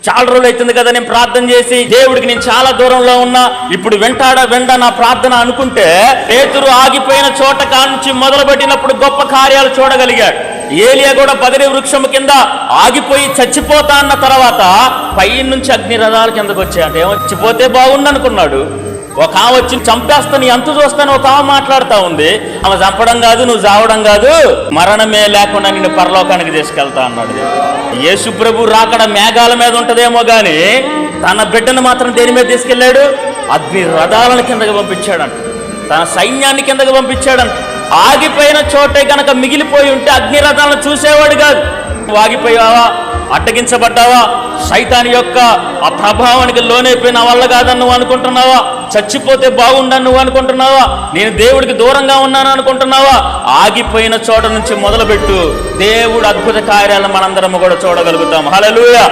చాలా రోజులు అవుతుంది కదా నేను ప్రార్థన చేసి, దేవుడికి నేను చాలా దూరంలో ఉన్నా, ఇప్పుడు వెంట నా ప్రార్థన అనుకుంటే, పేతురు ఆగిపోయిన చోట కానుంచి మొదలు పెట్టినప్పుడు గొప్ప కార్యాలు చూడగలిగాడు. ఏలియా కూడా పదిరి వృక్షం కింద ఆగిపోయి చచ్చిపోతా అన్న తర్వాత పై నుంచి అగ్ని రథాల కిందకు వచ్చాయంటే, ఏమో చచ్చిపోతే బాగుండు అనుకున్నాడు. ఒక ఆమె వచ్చి చంపేస్తా నీ అంతు చూస్తాను ఒక ఆమె మాట్లాడుతూ ఉంది. ఆమె చంపడం కాదు, నువ్వు చావడం కాదు, మరణమే లేకుండా నిన్ను పరలోకానికి తీసుకెళ్తా అన్నాడు. యేసు ప్రభు రాకడ మేఘాల మీద ఉంటదేమో గాని తన బిడ్డను మాత్రం దేని మీద తీసుకెళ్ళాడు? అగ్ని రథాలను కిందకి పంపించాడంట, తన సైన్యాన్ని కిందకి పంపించాడంట. ఆగిపోయిన చోటే గనక మిగిలిపోయి ఉంటే అగ్ని రథాలను చూసేవాడు కాదు. ఆగిపోయావా, అడ్డగించబడ్డావా, సైతాన్ యొక్క ఆ ప్రభావానికి లోనైపోయిన వల్ల కాదని నువ్వు అనుకుంటున్నావా? చచ్చిపోతే బాగుండని నువ్వు అనుకుంటున్నావా? నేను దేవుడికి దూరంగా ఉన్నాను అనుకుంటున్నావా? ఆగిపోయిన చోట నుంచి మొదలుపెట్టు, దేవుడు అద్భుత కార్యాలను మనందరం కూడా చూడగలుగుతాం. హల్లెలూయా.